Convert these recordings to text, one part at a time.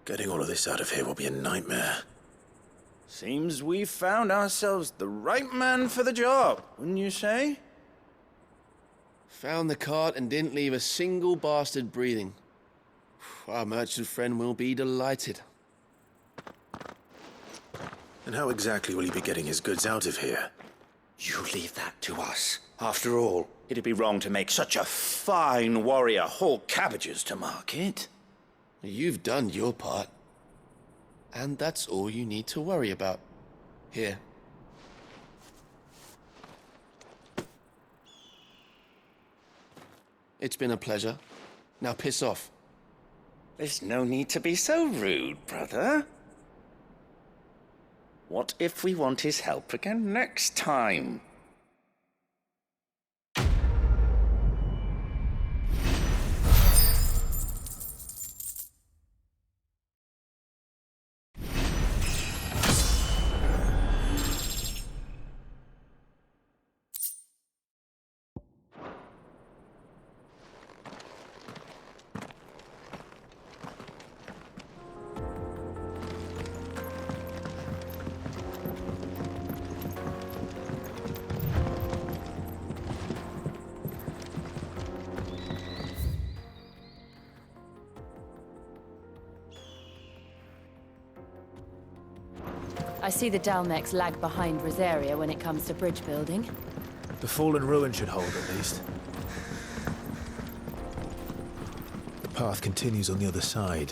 Getting all of this out of here will be a nightmare. Seems we've found ourselves the right man for the job, wouldn't you say? Found the cart and didn't leave a single bastard breathing. Our merchant friend will be delighted. And how exactly will he be getting his goods out of here? You leave that to us. After all, it'd be wrong to make such a fine warrior haul cabbages to market. You've done your part. And that's all you need to worry about. Here. It's been a pleasure. Now piss off. There's no need to be so rude, brother. What if we want his help again next time? I see the Dalmex lag behind Rosaria when it comes to bridge building. The fallen ruin should hold, at least. The path continues on the other side.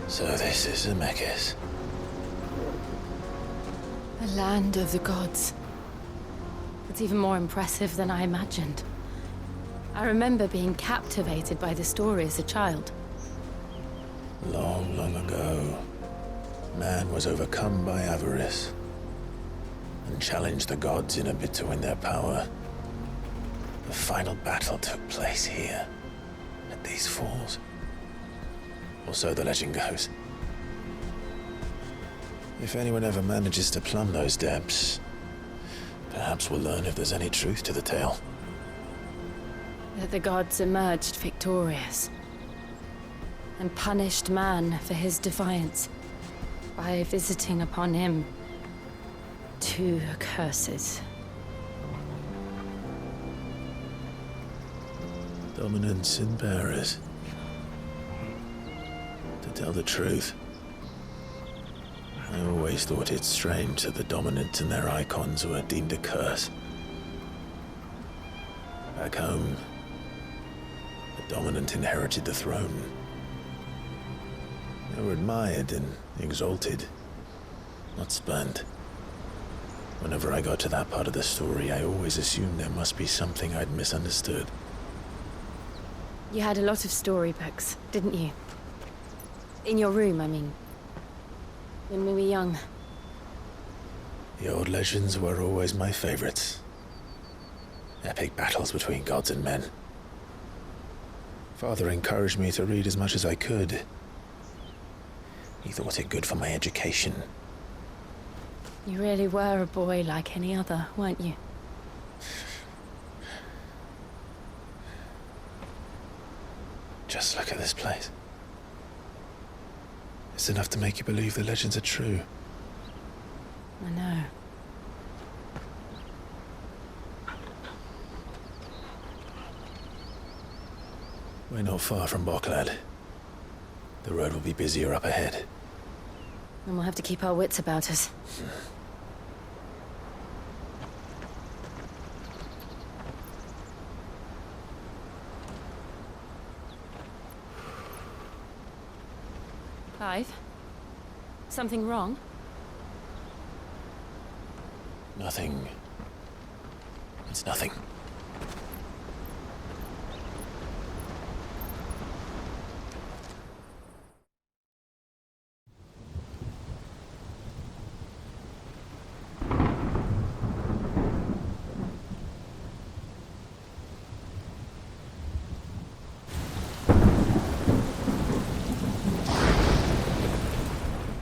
So this is Zemeckis. The land of the gods. It's even more impressive than I imagined. I remember being captivated by the story as a child. Long, long ago, man was overcome by avarice and challenged the gods in a bid to win their power. The final battle took place here, at these falls. Or so the legend goes. If anyone ever manages to plumb those depths, perhaps we'll learn if there's any truth to the tale. That the gods emerged victorious and punished man for his defiance by visiting upon him 2 curses. Dominance and bearers. To tell the truth, I always thought it strange that the dominant and their icons were deemed a curse. Back home, the dominant inherited the throne. They were admired and exalted, not spurned. Whenever I got to that part of the story, I always assumed there must be something I'd misunderstood. You had a lot of storybooks, didn't you? In your room, I mean. When we were young. The old legends were always my favorites. Epic battles between gods and men. Father encouraged me to read as much as I could. He thought it good for my education. You really were a boy like any other, weren't you? Just look at this place. It's enough to make you believe the legends are true. I know. We're not far from Boklad. The road will be busier up ahead. And we'll have to keep our wits about us. Clive? Something wrong? Nothing. It's nothing.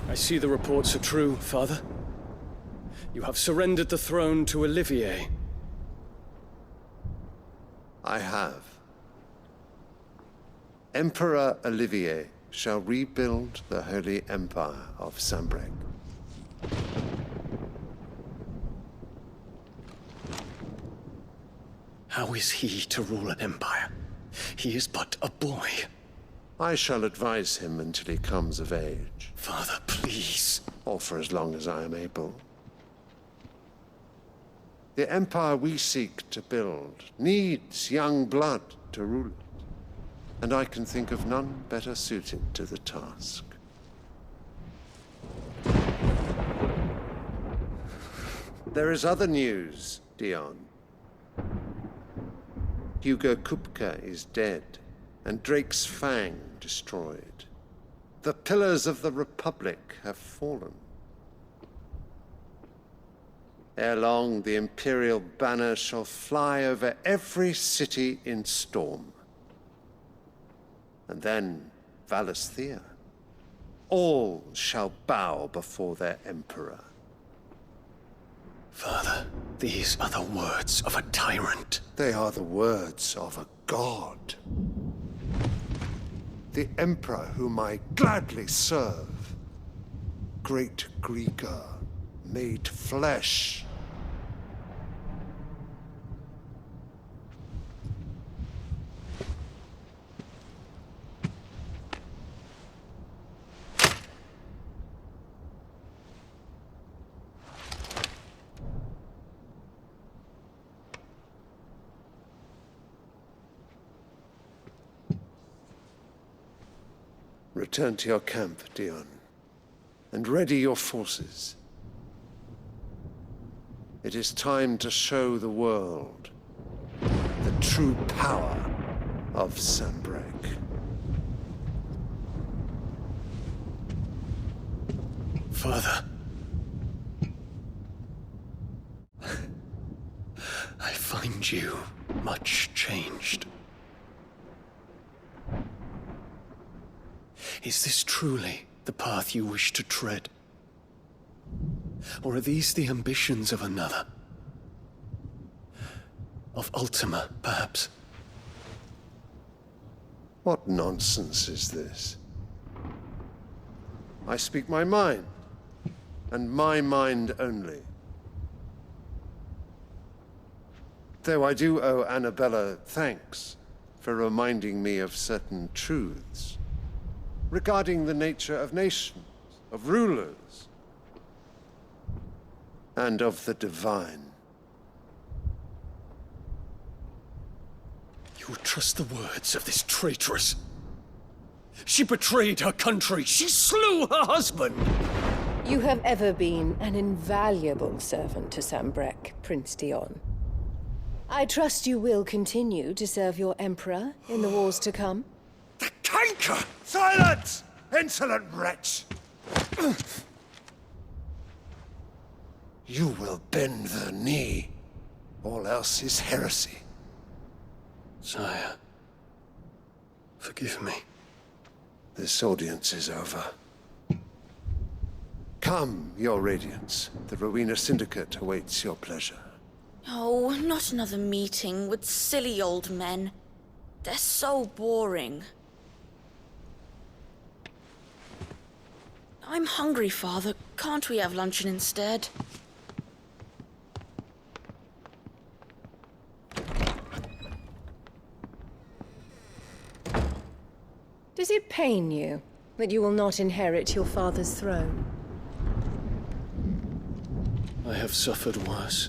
I see the reports are true, Father. You have surrendered the throne to Olivier. I have. Emperor Olivier shall rebuild the Holy Empire of Sanbreque. How is he to rule an empire? He is but a boy. I shall advise him until he comes of age, Father, please. or for as long as I am able. The empire we seek to build needs young blood to rule it, and I can think of none better suited to the task. There is other news, Dion. Hugo Kupka is dead, and Drake's Fang destroyed. The pillars of the Republic have fallen. Ere long, the Imperial banner shall fly over every city in Storm. And then Valisthea. All shall bow before their Emperor. Father, these are the words of a tyrant. They are the words of a god. The Emperor whom I gladly serve. Great Greeker, made flesh. Return to your camp, Dion, and ready your forces. It is time to show the world the true power of Sanbreque. Father. I find you much changed. Is this truly the path you wish to tread? Or are these the ambitions of another? Of Ultima, perhaps? What nonsense is this? I speak my mind, and my mind only. Though I do owe Annabella thanks for reminding me of certain truths regarding the nature of nations, of rulers, and of the divine. You would trust the words of this traitress? She betrayed her country! She slew her husband! You have ever been an invaluable servant to Sanbreque, Prince Dion. I trust you will continue to serve your Emperor in the wars to come. The canker! Silence! Insolent wretch! You will bend the knee. All else is heresy. Sire, forgive me. This audience is over. Come, Your Radiance. The Rowena Syndicate awaits your pleasure. Oh, not another meeting with silly old men. They're so boring. I'm hungry, Father. Can't we have luncheon instead? Does it pain you that you will not inherit your father's throne? I have suffered worse.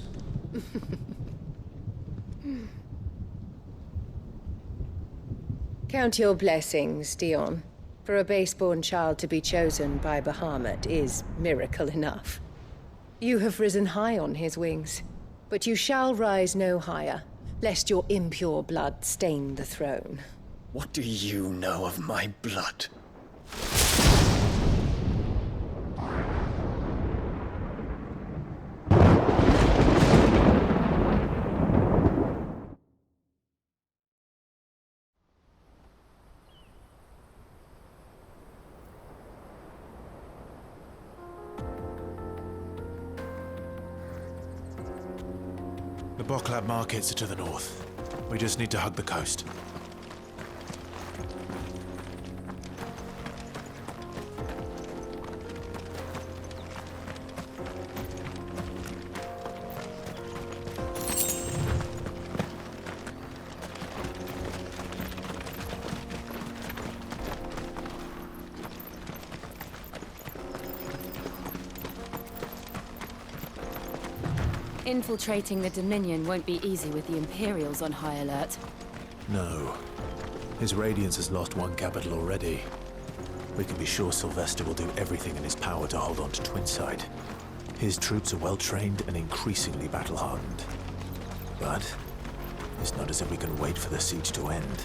Count your blessings, Dion. For a base-born child to be chosen by Bahamut is miracle enough. You have risen high on his wings, but you shall rise no higher, lest your impure blood stain the throne. What do you know of my blood? The Boklab markets are to the north. We just need to hug the coast. Infiltrating the Dominion won't be easy with the Imperials on high alert. No. His Radiance has lost one capital already. We can be sure Sylvester will do everything in his power to hold on to Twinside. His troops are well-trained and increasingly battle-hardened. But it's not as if we can wait for the siege to end.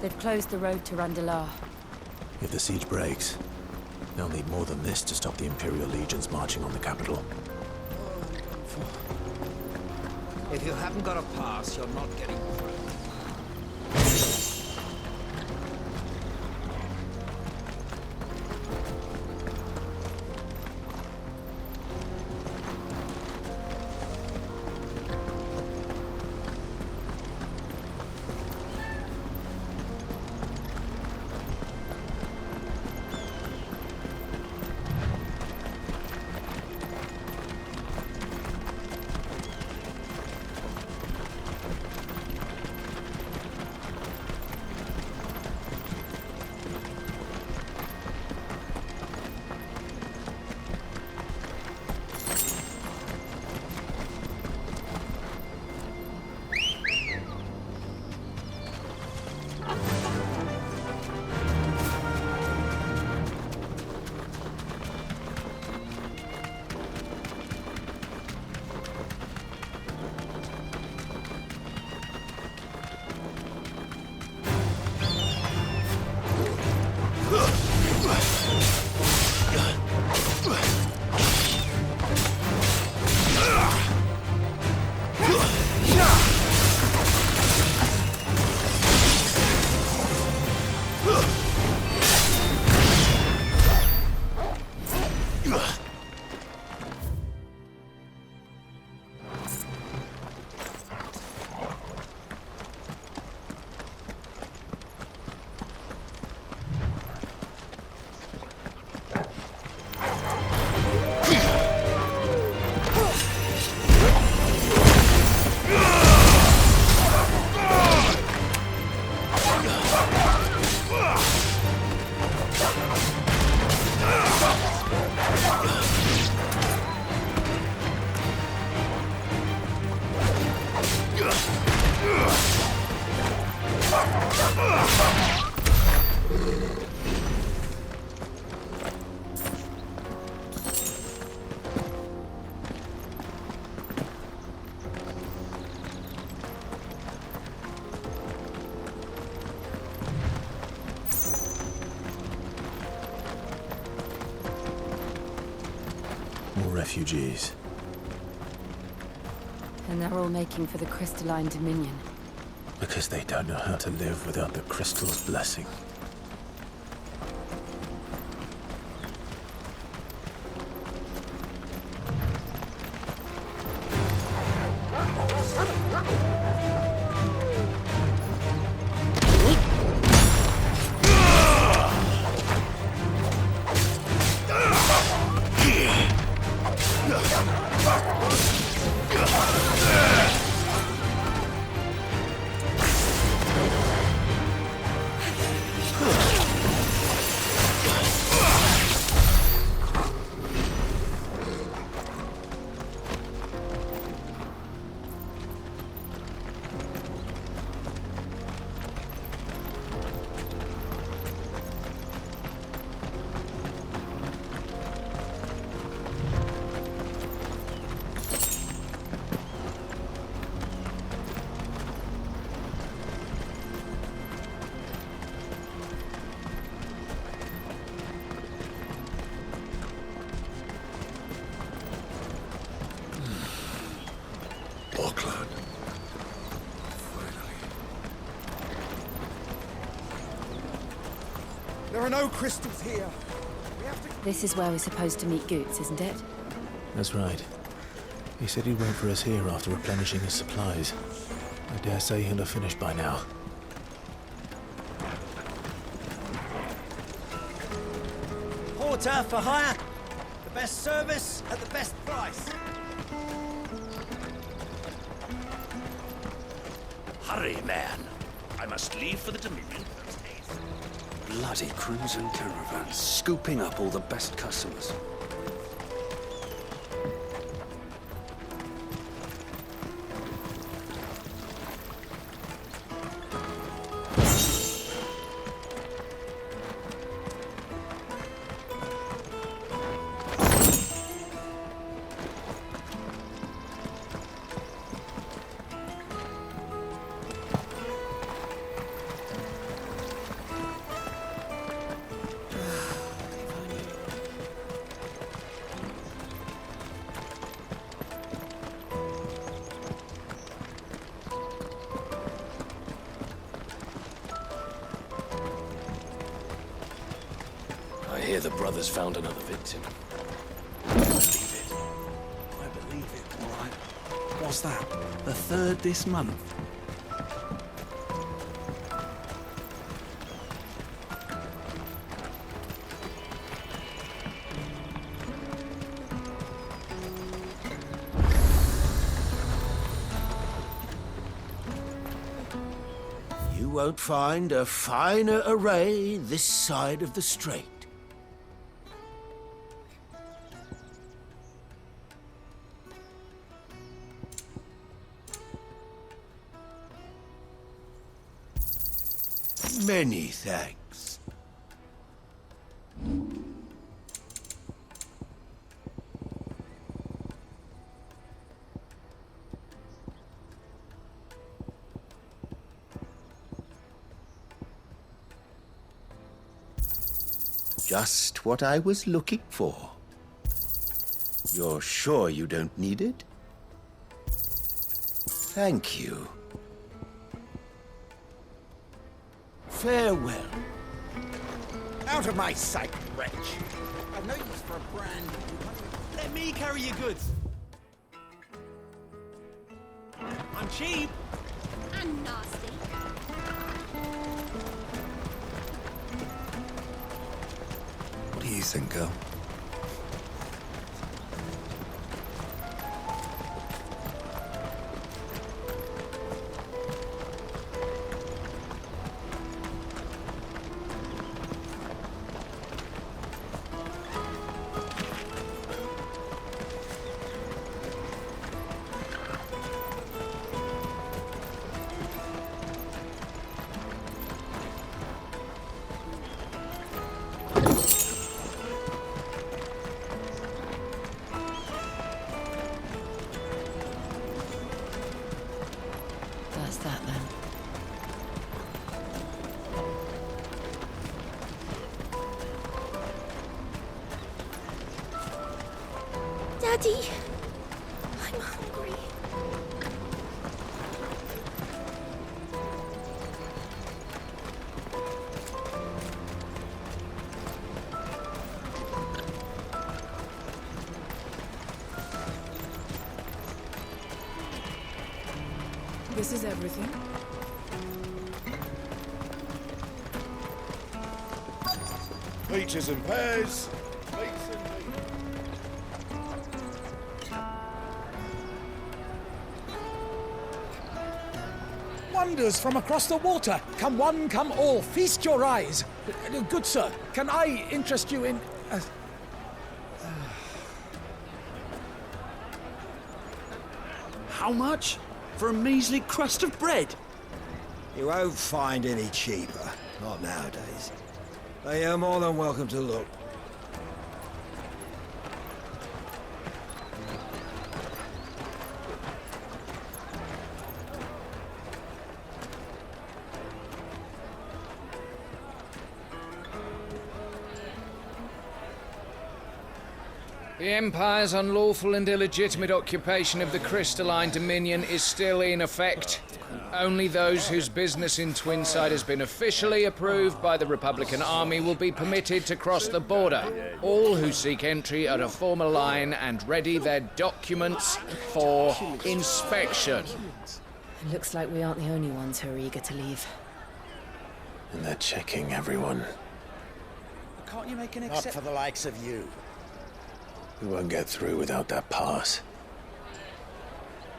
They've closed the road to Randalar. If the siege breaks, they'll need more than this to stop the Imperial legions marching on the capital. If you haven't got a pass, you're not getting through. refugees. And they're all making for the crystalline dominion. Because they don't know how to live without the crystal's blessing. There are no crystals here. This is where we're supposed to meet Goots, isn't it? That's right. He said he'd wait for us here after replenishing his supplies. I dare say he'll have finished by now. Porter for hire. The best service at the best price. Hurry, man. I must leave for the Dominion. Bloody crimson caravans, scooping up all the best customers. I hear the brothers found another victim. I believe it. I believe it, all right. What's that? The third this month? You won't find a finer array this side of the strait. Many thanks. Just what I was looking for. You're sure you don't need it? Thank you. Farewell. Out of my sight, wretch. I've no use for a brand. Let me carry your goods. I'm cheap. And nasty. What do you think, girl? That's that then. Daddy, I'm hungry. This is everything. Peaches and pears. Wonders from across the water. Come one, come all. Feast your eyes. Good sir, can I interest you in... How much? For a measly crust of bread? You won't find any cheaper. Not nowadays. But you're more than welcome to look. The Empire's unlawful and illegitimate occupation of the crystalline dominion is still in effect. Only those whose business in Twinside has been officially approved by the Republican Army will be permitted to cross the border. All who seek entry are to form a line and ready their documents for inspection. It looks like we aren't the only ones who are eager to leave. And they're checking everyone. Can't you make an Not exception? for the likes of you. We won't get through without that pass.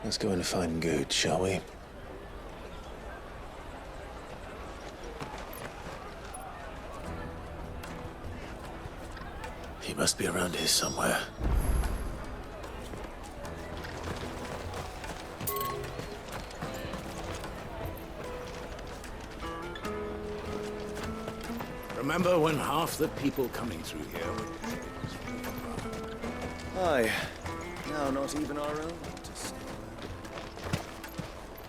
Let's go and find Good, shall we? He must be around here somewhere. Remember when half the people coming through here were... Aye. Now not even our own to stay.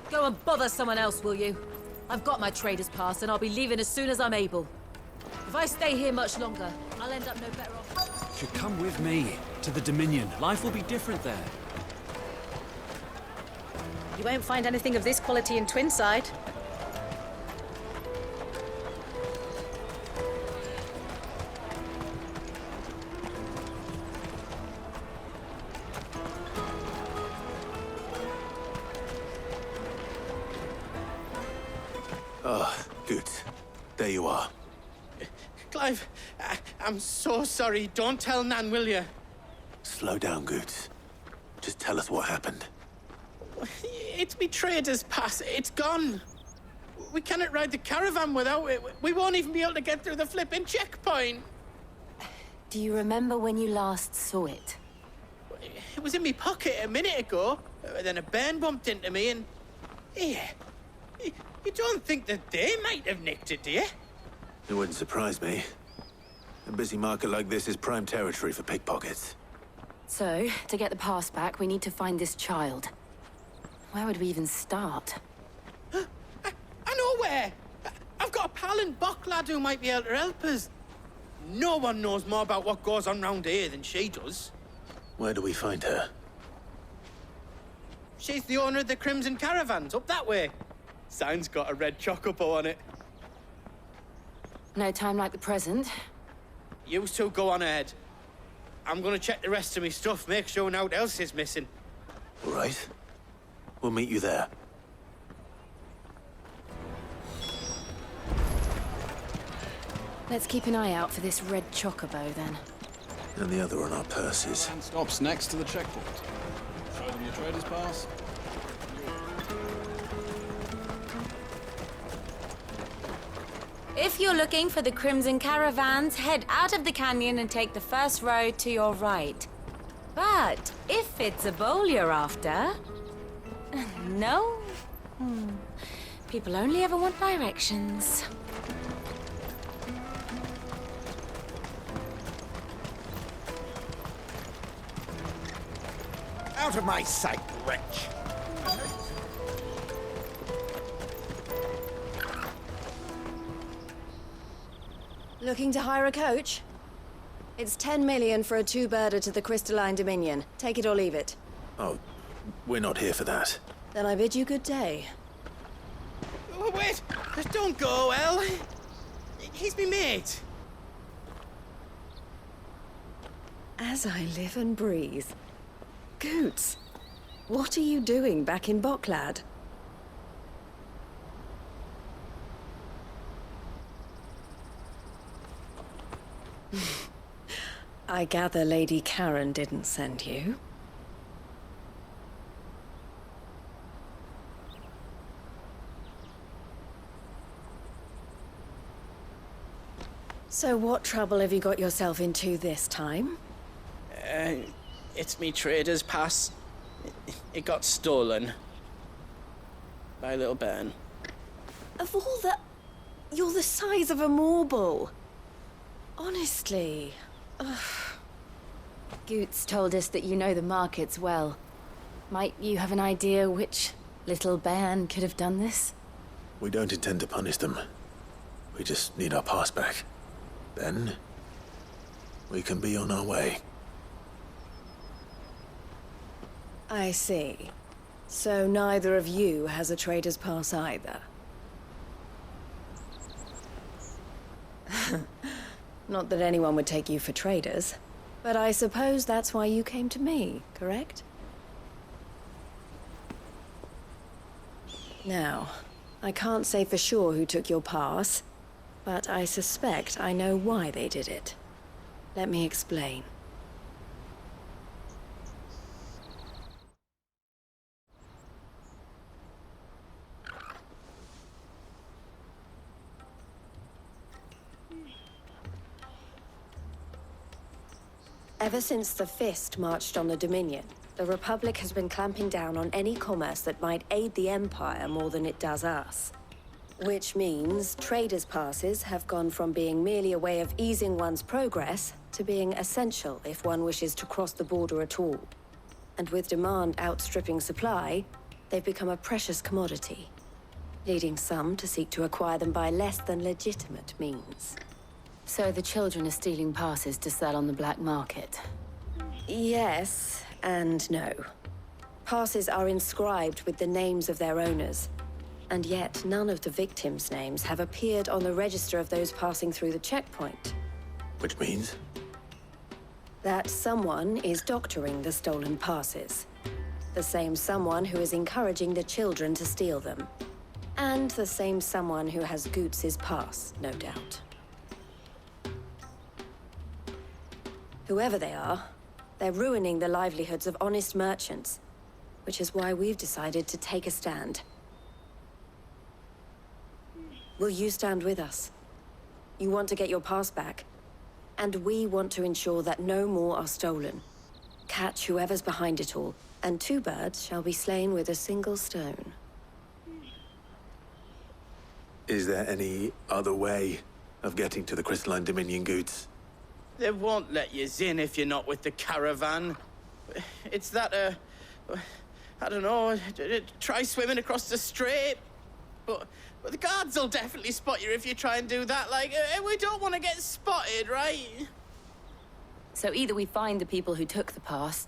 Go and bother someone else, will you? I've got my trader's pass and I'll be leaving as soon as I'm able. If I stay here much longer, I'll end up no better off. Should come with me to the Dominion. Life will be different there. You won't find anything of this quality in Twinside. Oh, good. There you are. Clive, I'm so sorry. Don't tell Nan, will you? Slow down, Goods. Just tell us what happened. It's me trader's pass. It's gone. We cannot ride the caravan without it. We won't even be able to get through the flipping checkpoint. Do you remember when you last saw it? It was in my pocket a minute ago. Then a bairn bumped into me and... Yeah. You don't think that they might have nicked it, do you? It wouldn't surprise me. A busy market like this is prime territory for pickpockets. So, to get the pass back, we need to find this child. Where would we even start? I know where! I've got a pal in Bock lad who might be able to help us. No one knows more about what goes on round here than she does. Where do we find her? She's the owner of the Crimson Caravans, up that way. Sign's got a red chocobo on it. No time like the present. You two go on ahead. I'm gonna check the rest of my stuff, make sure naught else is missing. All right. We'll meet you there. Let's keep an eye out for this red chocobo, then. And the other on our purses. And stops next to the checkpoint. Show them your trader's pass. If you're looking for the Crimson Caravans, head out of the canyon and take the first road to your right. But if it's a bowl you're after... No? People only ever want directions. Out of my sight, wretch! Looking to hire a coach? It's 10 million for a two-birder to the Crystalline Dominion. Take it or leave it. Oh, we're not here for that. Then I bid you good day. Oh, wait! Don't go, El. He's me mate. As I live and breathe. Goots, what are you doing back in Boklad? I gather Lady Karen didn't send you. So what trouble have you got yourself into this time? It's me trader's pass. It got stolen. By little Ben. Of all the... You're the size of a marble. Honestly. Ugh. Goots told us that you know the markets well. Might you have an idea which little bairn could have done this? We don't intend to punish them. We just need our pass back. Then, we can be on our way. I see. So neither of you has a trader's pass either. Not that anyone would take you for traders, but I suppose that's why you came to me, correct? Now, I can't say for sure who took your pass, but I suspect I know why they did it. Let me explain. Ever since the Fist marched on the Dominion, the Republic has been clamping down on any commerce that might aid the Empire more than it does us. Which means traders' passes have gone from being merely a way of easing one's progress to being essential if one wishes to cross the border at all. And with demand outstripping supply, they've become a precious commodity, leading some to seek to acquire them by less than legitimate means. So the children are stealing passes to sell on the black market? Yes, and no. Passes are inscribed with the names of their owners, and yet none of the victims' names have appeared on the register of those passing through the checkpoint. Which means? That someone is doctoring the stolen passes. The same someone who is encouraging the children to steal them. And the same someone who has Goots' pass, no doubt. Whoever they are, they're ruining the livelihoods of honest merchants, which is why we've decided to take a stand. Will you stand with us? You want to get your pass back, and we want to ensure that no more are stolen. Catch whoever's behind it all, and two birds shall be slain with a single stone. Is there any other way of getting to the Crystalline Dominion, Goots? They won't let you in if you're not with the caravan. It's that, I don't know, try swimming across the strait. But the guards will definitely spot you if you try and do that. Like, we don't want to get spotted, right? So either we find the people who took the pass,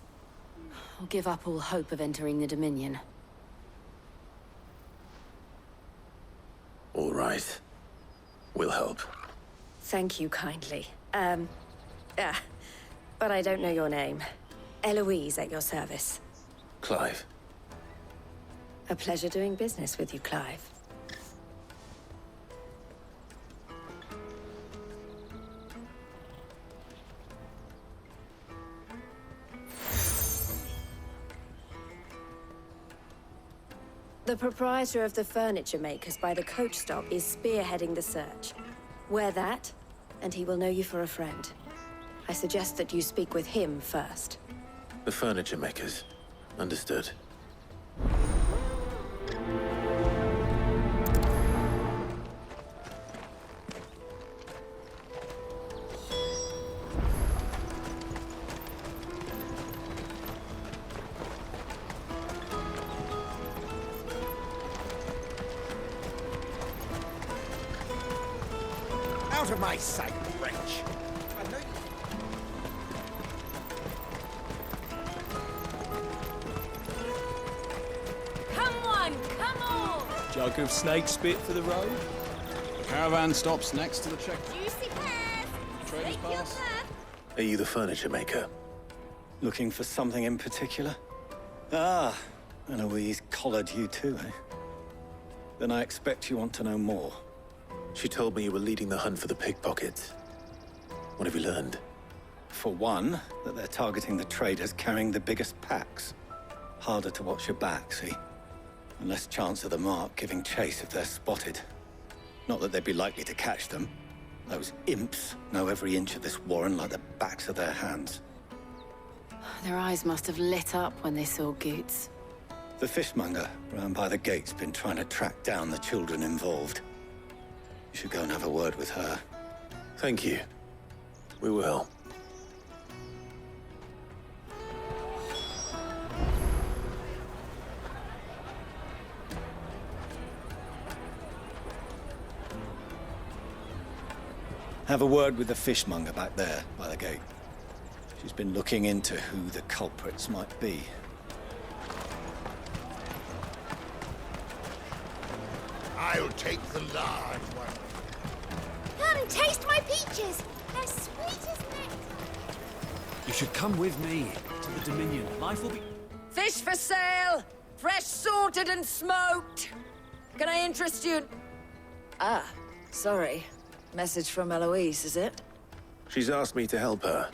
or give up all hope of entering the Dominion. All right. We'll help. Thank you kindly. But I don't know your name. Eloise at your service. Clive. A pleasure doing business with you, Clive. The proprietor of the furniture makers by the coach stop is spearheading the search. Wear that, and he will know you for a friend. I suggest that you speak with him first. The furniture makers. Understood. Out of my sight, wretch! I know you... Jug of snake spit for the road? The caravan stops next to the check. Juicy pears! Trader's Take your pass. path. Are you the furniture maker? Looking for something in particular? Ah, Eloise collared you too, eh? Then I expect you want to know more. She told me you were leading the hunt for the pickpockets. What have you learned? For one, that they're targeting the traders carrying the biggest packs. Harder to watch your back, see? And less chance of the mark giving chase if they're spotted. Not that they'd be likely to catch them. Those imps know every inch of this warren like the backs of their hands. Their eyes must have lit up when they saw Goots. The fishmonger round by the gate's been trying to track down the children involved. You should go and have a word with her. Thank you. We will. Have a word with the fishmonger back there by the gate. She's been looking into who the culprits might be. I'll take the large one. Come and taste my peaches. They're sweet as nectar. You should come with me to the Dominion. Life will be... Fish for sale! Fresh sorted and smoked! Can I interest you? Ah, sorry. Message from Eloise, is it? She's asked me to help her.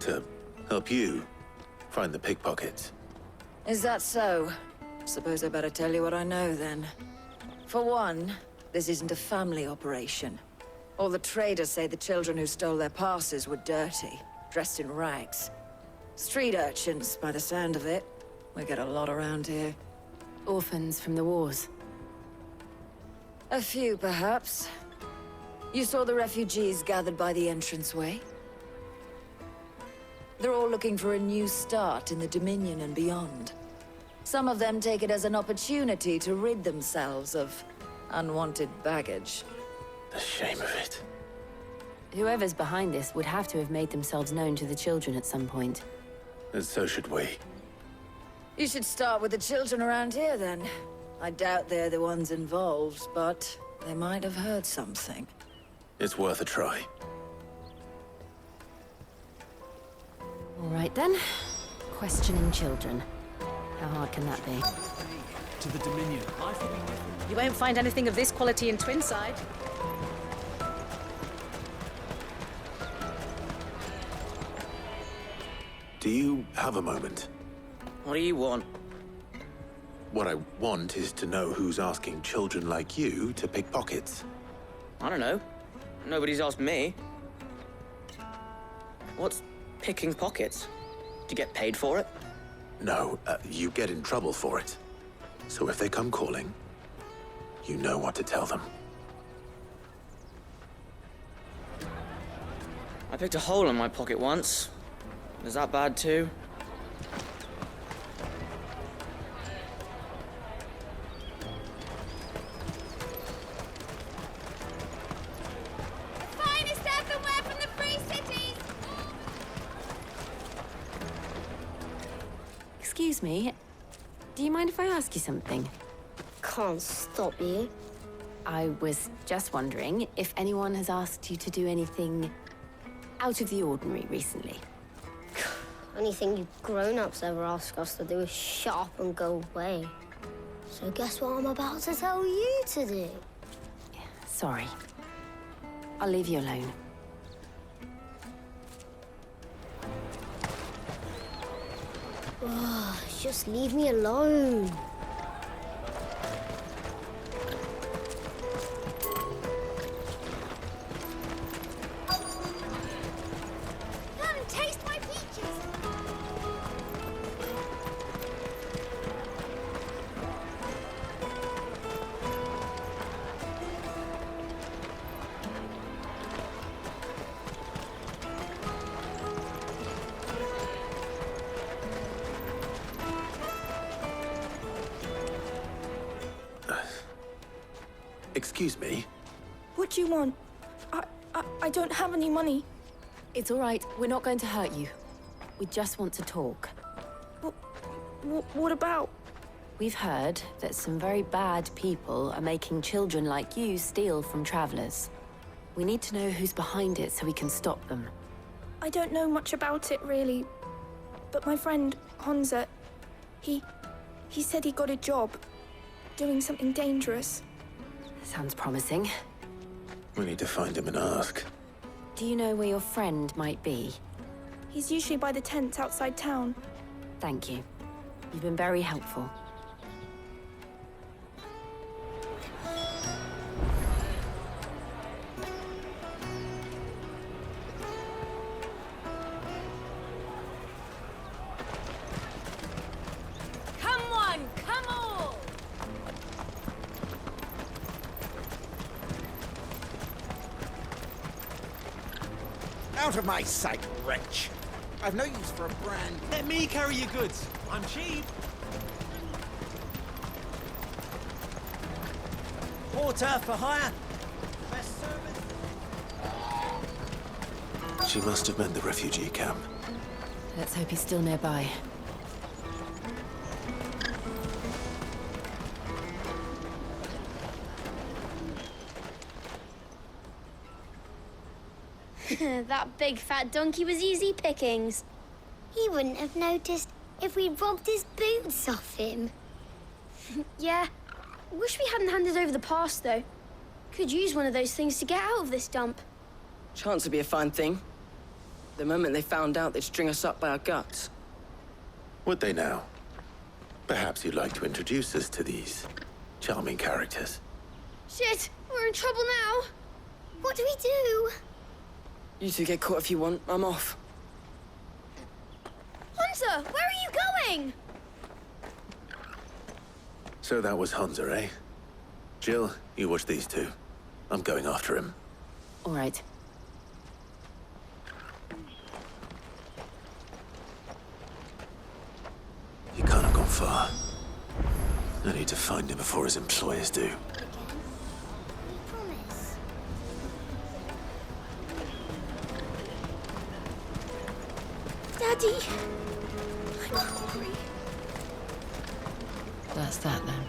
To help you find the pickpockets. Is that so? Suppose I better tell you what I know, then. For one, this isn't a family operation. All the traders say the children who stole their passes were dirty, dressed in rags. Street urchins, by the sound of it. We get a lot around here. Orphans from the wars. A few, perhaps. You saw the refugees gathered by the entranceway? They're all looking for a new start in the Dominion and beyond. Some of them take it as an opportunity to rid themselves of unwanted baggage. The shame of it. Whoever's behind this would have to have made themselves known to the children at some point. And so should we. You should start with the children around here, then. I doubt they're the ones involved, but they might have heard something. It's worth a try. All right, then. Questioning children. How hard can that be? To the Dominion. Life will be different. You won't find anything of this quality in Twinside. Do you have a moment? What do you want? What I want is to know who's asking children like you to pick pockets. I don't know. Nobody's asked me. What's picking pockets? Do you get paid for it? No, you get in trouble for it. So if they come calling, you know what to tell them. I picked a hole in my pocket once. Is that bad too? Finest everywhere from the Free Cities! Excuse me. Do you mind if I ask you something? Can't stop you. I was just wondering if anyone has asked you to do anything out of the ordinary recently. Anything you grown-ups ever ask us to do is shut up and go away. So guess what I'm about to tell you to do? Sorry. I'll leave you alone. Just leave me alone. Come and taste my peaches. Excuse me? What do you want? I don't have any money. It's all right. We're not going to hurt you. We just want to talk. What about? We've heard that some very bad people are making children like you steal from travelers. We need to know who's behind it so we can stop them. I don't know much about it, really. But my friend, Hansa, he said he got a job. Doing something dangerous. Sounds promising. We need to find him and ask. Do you know where your friend might be? He's usually by the tents outside town. Thank you. You've been very helpful. Out of my sight, wretch! I've no use for a brand. Let me carry your goods. I'm cheap. Porter for hire. Best service. She must have meant the refugee camp. Let's hope he's still nearby. That big fat donkey was easy pickings. He wouldn't have noticed if we'd robbed his boots off him. Yeah. Wish we hadn't handed over the pass, though. Could use one of those things to get out of this dump. Chance would be a fine thing. The moment they found out, they'd string us up by our guts. Would they now? Perhaps you'd like to introduce us to these charming characters. Shit, we're in trouble now. What do we do? You two get caught if you want. I'm off. Hunter, where are you going? So that was Hansa, eh? Jill, you watch these two. I'm going after him. All right. He can't have gone far. I need to find him before his employers do. Daddy, I'm hungry. That's that then.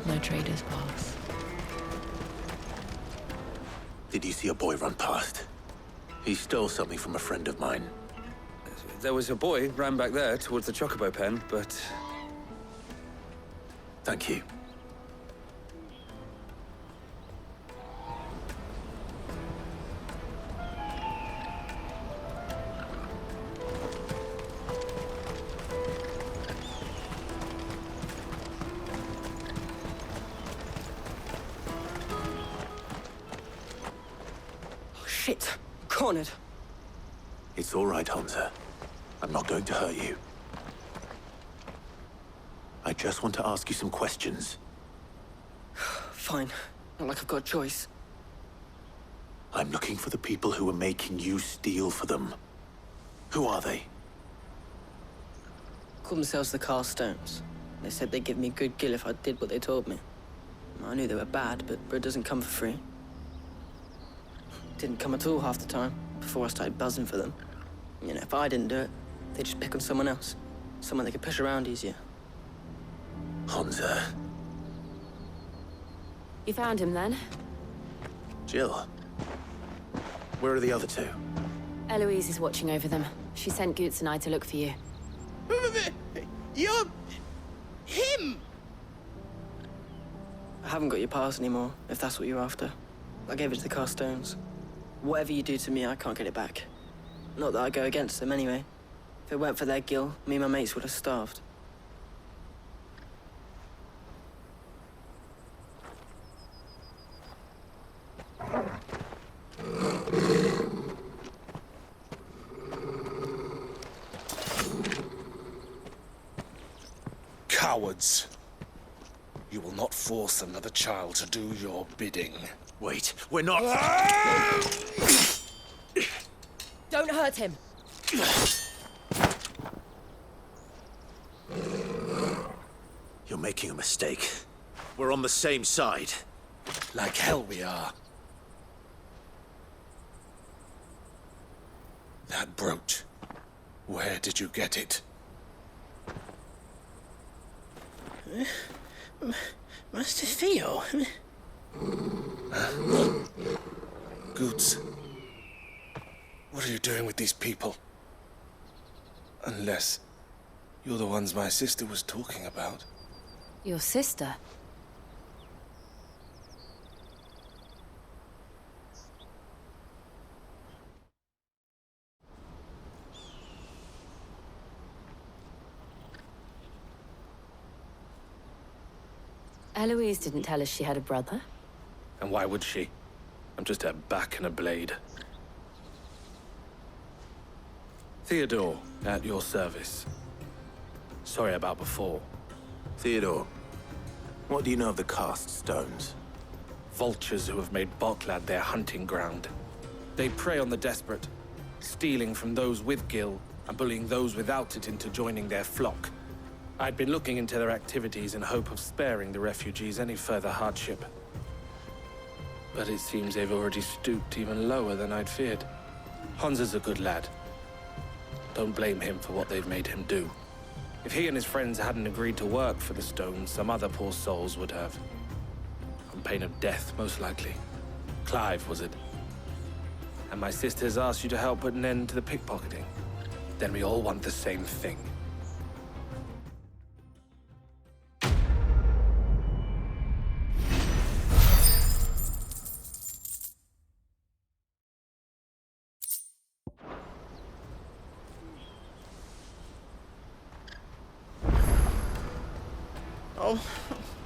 No traders pass. Did you see a boy run past? He stole something from a friend of mine. There was a boy ran back there towards the Chocobo pen, but... Thank you. Shit! Cornered! It's all right, Hansa. I'm not going to hurt you. I just want to ask you some questions. Fine. Not like I've got a choice. I'm looking for the people who are making you steal for them. Who are they? Called themselves the Carstones. They said they'd give me good gill if I did what they told me. I knew they were bad, but bread doesn't come for free. Didn't come at all half the time, before I started buzzing for them. You know, if I didn't do it, they'd just pick on someone else. Someone they could push around easier. Hansa. You found him then? Jill. Where are the other two? Eloise is watching over them. She sent Goots and I to look for you. You're... him! I haven't got your pass anymore, if that's what you're after. I gave it to the Carstones. Whatever you do to me, I can't get it back. Not that I go against them anyway. If it weren't for their gill, me and my mates would have starved. Cowards! You will not force another child to do your bidding. Wait, we're not... Don't hurt him. You're making a mistake. We're on the same side. Like hell we are. That brooch. Where did you get it? Master Theo? Goots. What are you doing with these people? Unless you're the ones my sister was talking about. Your sister? Eloise didn't tell us she had a brother. And why would she? I'm just her back and a blade. Theodore, at your service. Sorry about before. Theodore, what do you know of the cast stones? Vultures who have made Boklad their hunting ground. They prey on the desperate, stealing from those with gil and bullying those without it into joining their flock. I'd been looking into their activities in hope of sparing the refugees any further hardship. But it seems they've already stooped even lower than I'd feared. Hansa's a good lad. Don't blame him for what they've made him do. If he and his friends hadn't agreed to work for the stones, some other poor souls would have. On pain of death, most likely. Clive, was it? And my sisters asked you to help put an end to the pickpocketing. Then we all want the same thing. Oh,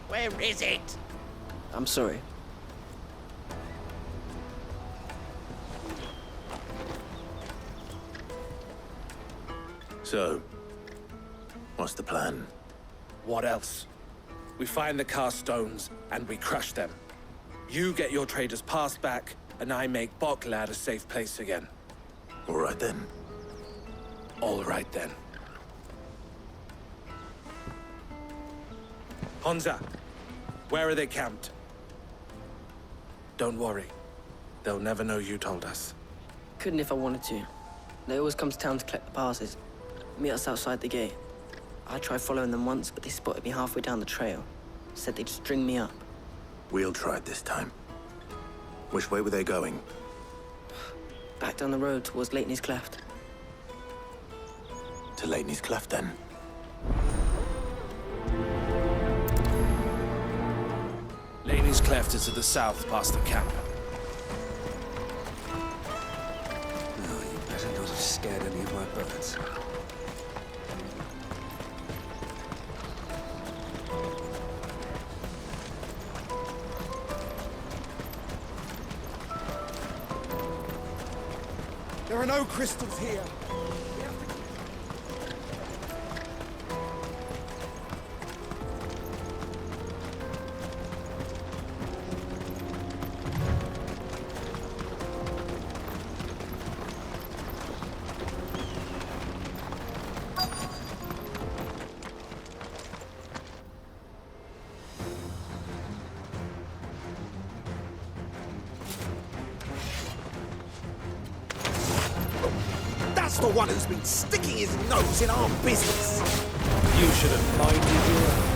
where is it? I'm sorry. So, what's the plan? What else? We find the cast stones, and we crush them. You get your traders' pass back, and I make Boklad a safe place again. All right then. All right then. Hansa, where are they camped? Don't worry. They'll never know you told us. Couldn't if I wanted to. They always come to town to collect the passes. Meet us outside the gate. I tried following them once, but they spotted me halfway down the trail. Said they'd string me up. We'll try it this time. Which way were they going? Back down the road towards Lateney's Cleft. To Lateney's Cleft, then. Lateney's Cleft is to the south, past the camp. No, you better not have scared any of my birds. There are no crystals here. That's the one who's been sticking his nose in our business. You should have minded your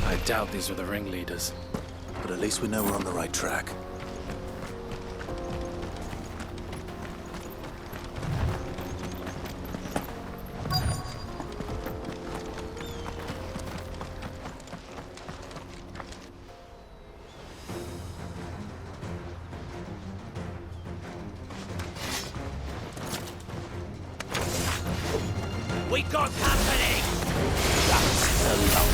I doubt these are the ringleaders. But at least we know we're on the right track. We got company! That's the lot.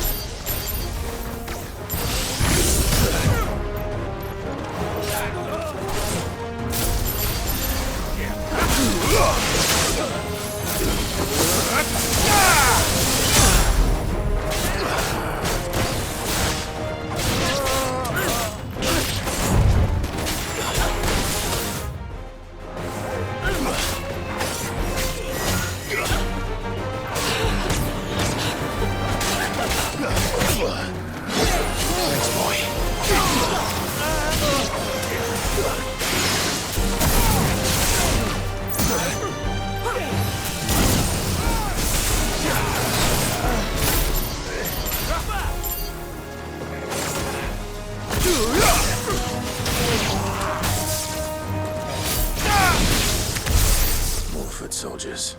soldiers.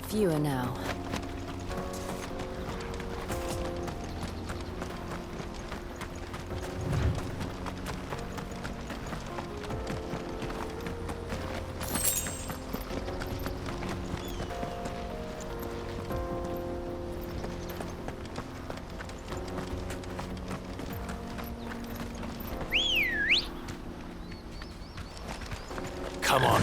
Fewer now. Come on.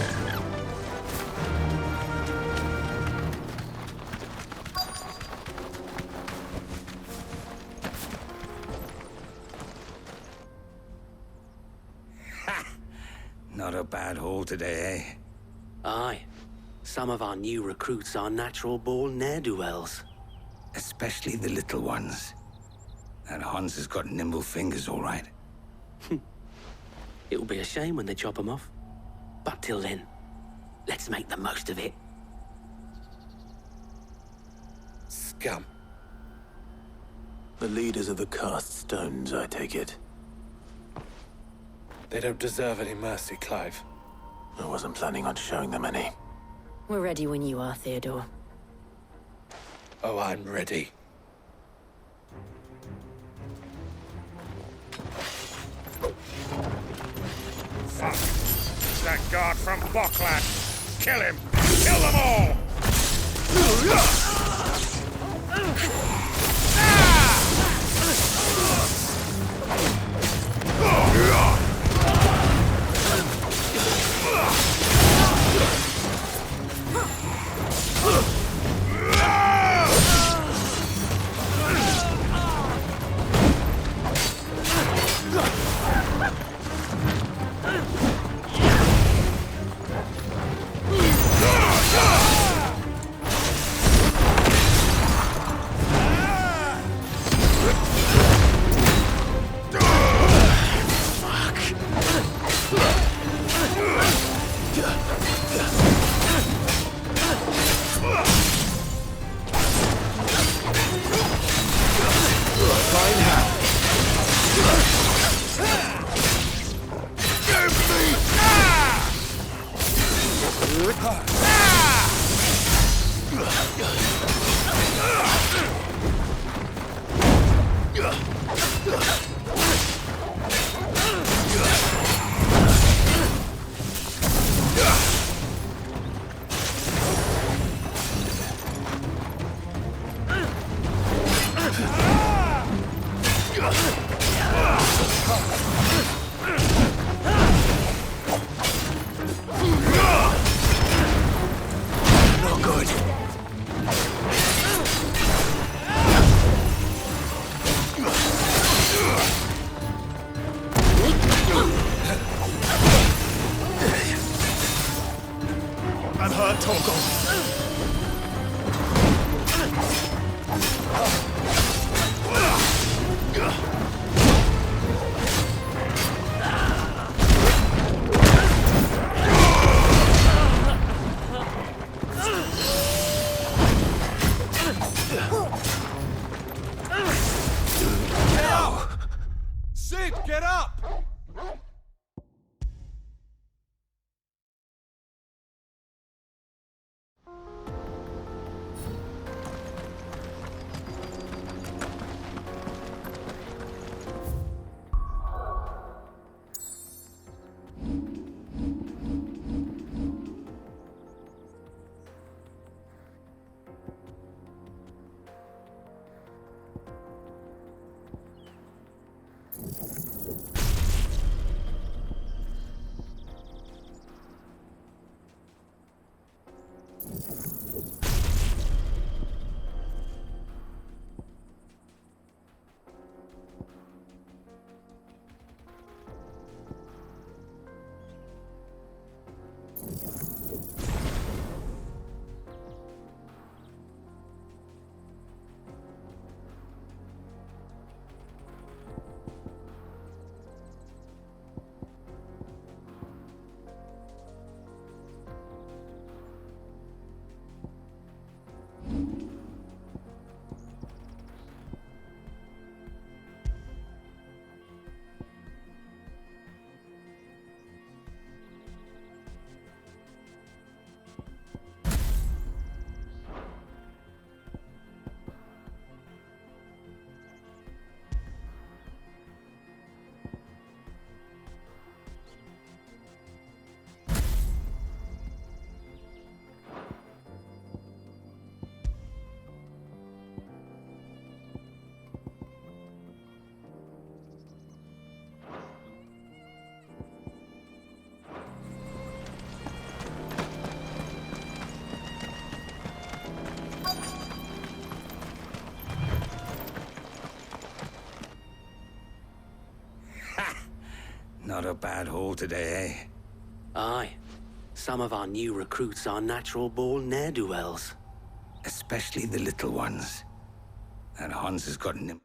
Not a bad haul today, eh? Aye. Some of our new recruits are natural-born ne'er-do-wells. Especially the little ones. That Hans has got nimble fingers, all right. It'll be a shame when they chop them off. But till then, let's make the most of it. Scum. The leaders of the cast stones, I take it. They don't deserve any mercy, Clive. I wasn't planning on showing them any. We're ready when you are, Theodore. Oh, I'm ready. Fuck! It's that guard from Bockland! Kill him! Kill them all! I'm hurt, Torgal. Sid, get up! Not a bad haul today, eh? Aye. Some of our new recruits are natural-born ne'er-do-wells. Especially the little ones. And Hans has got an...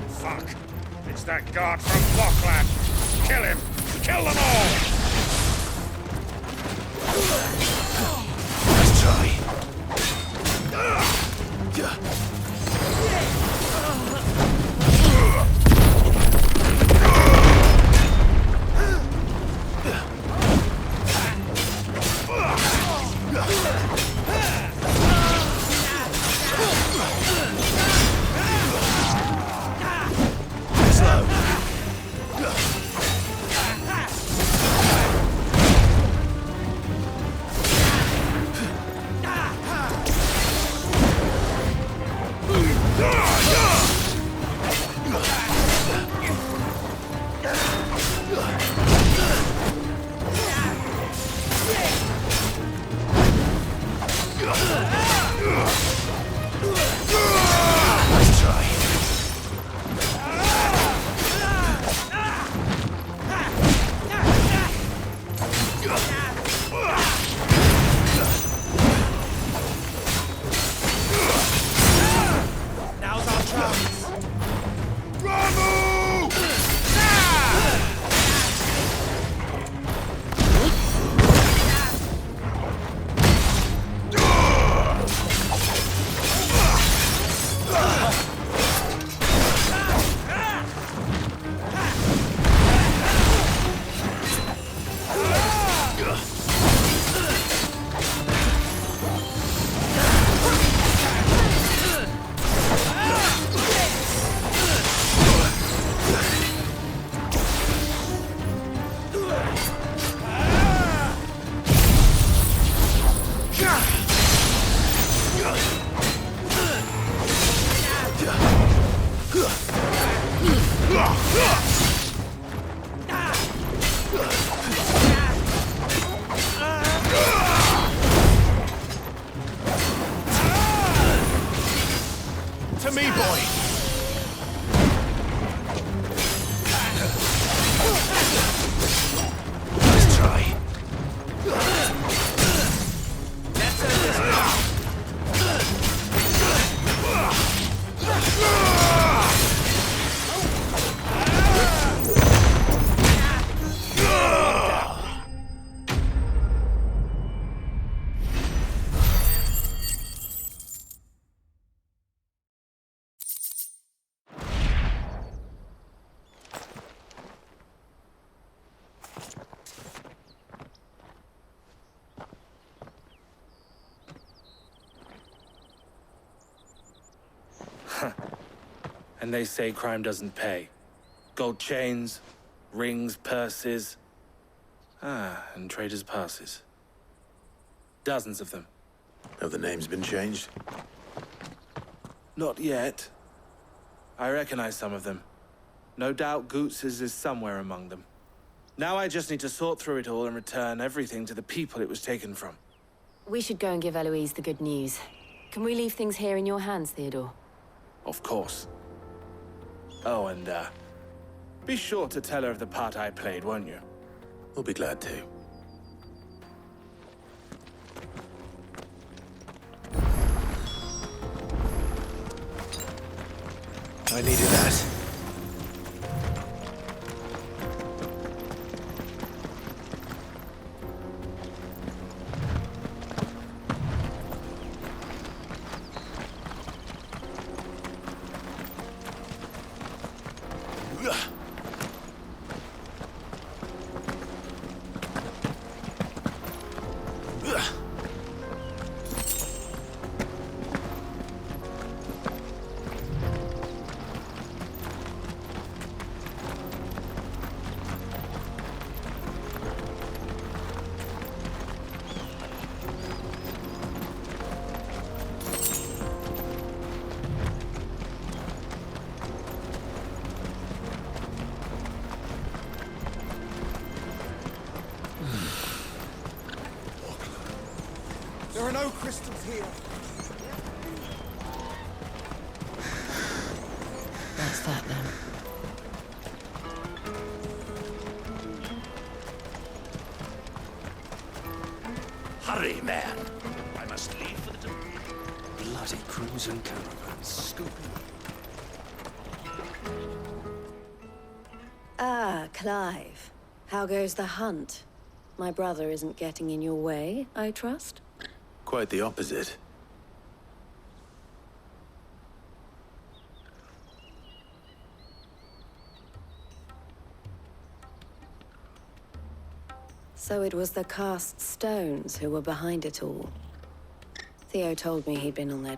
Fuck! It's that guard from Boklat! Kill him! Kill them all! Let's try. To me, boy! Let's try. And they say crime doesn't pay. Gold chains, rings, purses. And traders' passes. Dozens of them. Have the names been changed? Not yet. I recognize some of them. No doubt Goots's is somewhere among them. Now I just need to sort through it all and return everything to the people it was taken from. We should go and give Eloise the good news. Can we leave things here in your hands, Theodore? Of course. Oh, and, be sure to tell her of the part I played, won't you? We'll be glad to. I needed that. There are no crystals here. That's that then. Hurry, man! I must leave for the... Bloody crews and caravans scooping. Ah, Clive. How goes the hunt? My brother isn't getting in your way, I trust? Quite the opposite. So it was the cast stones who were behind it all. Theo told me he'd been on their